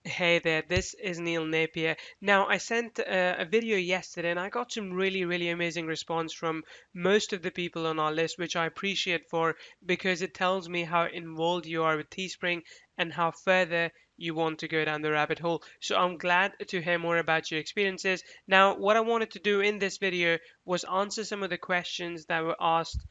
Hey there, this is Neil Napier. Now, I sent a video yesterday and I got some really amazing response from most of the people on our list, which I appreciate for because it tells me how involved you are with Teespring and how further you want to go down the rabbit hole. So I'm glad to hear more about your experiences. Now, what I wanted to do in this video was answer some of the questions that were asked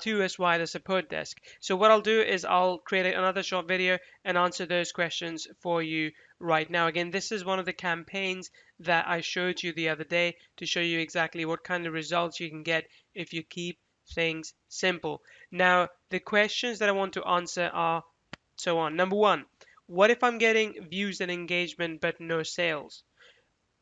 to us via the support desk. So what I'll do is I'll create another short video and answer those questions for you right now. Again, this is one of the campaigns that I showed you the other day to show you exactly what kind of results you can get if you keep things simple. Now, the questions that I want to answer are so on. Number one, what if I'm getting views and engagement but no sales?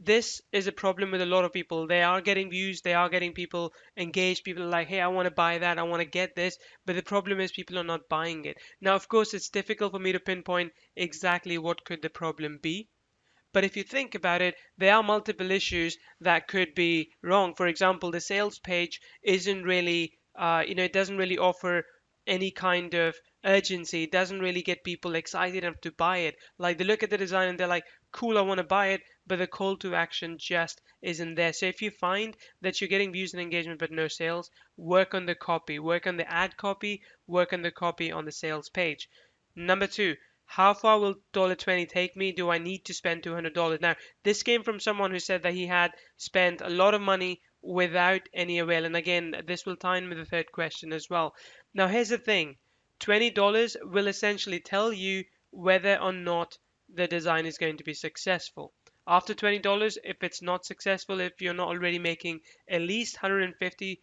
This is a problem with a lot of people. They are getting views, they are getting people engaged, people are like, hey, I want to buy that, I want to get this, but the problem is people are not buying it. Now, of course, it's difficult for me to pinpoint exactly what could the problem be. But if you think about it, there are multiple issues that could be wrong. For example, the sales page isn't really, it doesn't really offer any kind of urgency. It doesn't really get people excited enough to buy it. Like they look at the design and they're like, cool, I want to buy it, but the call to action just isn't there. So if you find that you're getting views and engagement but no sales, work on the copy, work on the ad copy, work on the copy on the sales page. Number two, how far will $20 take me? Do I need to spend $200? Now, this came from someone who said that he had spent a lot of money without any avail. And again, this will tie in with the third question as well. Now, here's the thing. $20 will essentially tell you whether or not the design is going to be successful. After $20, if it's not successful, if you're not already making at least 150%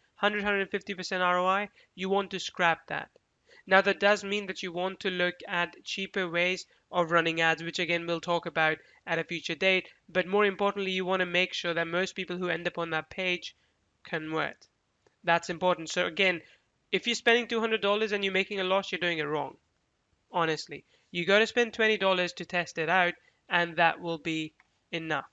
ROI, you want to scrap that. Now, that does mean that you want to look at cheaper ways of running ads, which again we'll talk about at a future date. But more importantly, you want to make sure that most people who end up on that page convert. That's important. So again, if you're spending $200 and you're making a loss, you're doing it wrong. Honestly, you got to spend $20 to test it out, and that will be enough.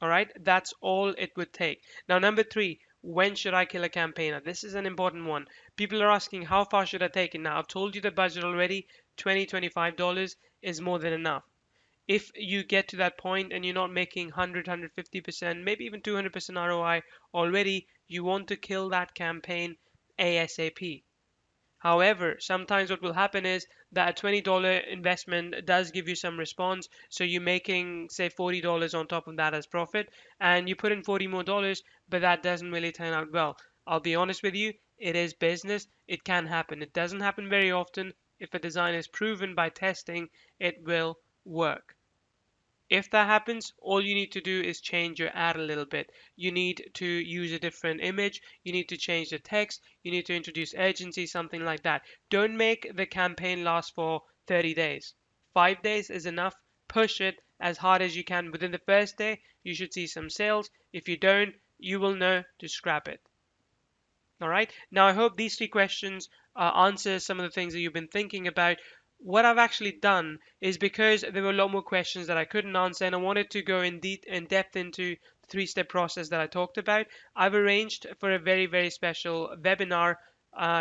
All right, that's all it would take. Now, number three, when should I kill a campaigner? This is an important one. People are asking, how far should I take it? Now, I've told you the budget already. $20, $25 is more than enough. If you get to that point and you're not making 100, 150%, maybe even 200% ROI already, you want to kill that campaign ASAP. However, sometimes what will happen is that a $20 investment does give you some response. So you're making, say, $40 on top of that as profit, and you put in $40 more, but that doesn't really turn out well. I'll be honest with you, it is business. It can happen. It doesn't happen very often. If a design is proven by testing, it will work. If that happens, all you need to do is change your ad a little bit. You need to use a different image. You need to change the text. You need to introduce urgency, something like that. Don't make the campaign last for 30 days. 5 days is enough. Push it as hard as you can. Within the first day, you should see some sales. If you don't, you will know to scrap it. All right. Now, I hope these three questions answer some of the things that you've been thinking about. What I've actually done is because there were a lot more questions that I couldn't answer and I wanted to go in depth into the three-step process that I talked about, I've arranged for a very special webinar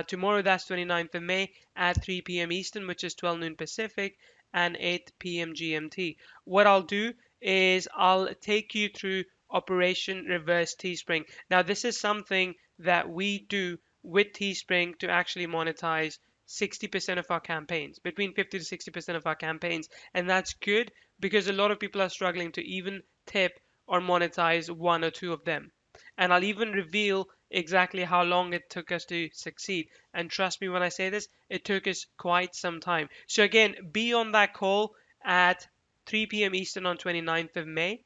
tomorrow, that's 29th of May at 3 p.m. Eastern, which is 12 noon Pacific and 8 p.m. GMT. What I'll do is I'll take you through Operation Reverse-Teespring. Now, this is something that we do with Teespring to actually monetize 60% of our campaigns, between 50 to 60% of our campaigns. And that's good because a lot of people are struggling to even tip or monetize one or two of them. And I'll even reveal exactly how long it took us to succeed. And trust me when I say this, it took us quite some time. So again, be on that call at 3 p.m. Eastern on 29th of May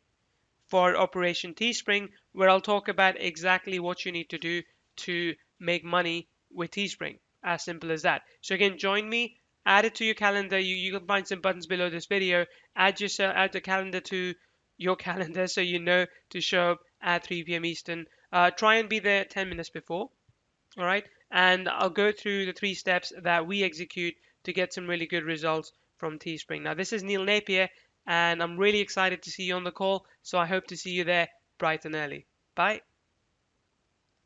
for Operation Teespring, where I'll talk about exactly what you need to do to make money with Teespring. As simple as that. So again, join me, add it to your calendar. You can find some buttons below this video. Add the calendar to your calendar so you know to show up at 3 p.m. Eastern. Try and be there 10 minutes before. All right. And I'll go through the 3 steps that we execute to get some really good results from Teespring. Now, this is Neil Napier, and I'm really excited to see you on the call. So I hope to see you there bright and early. Bye.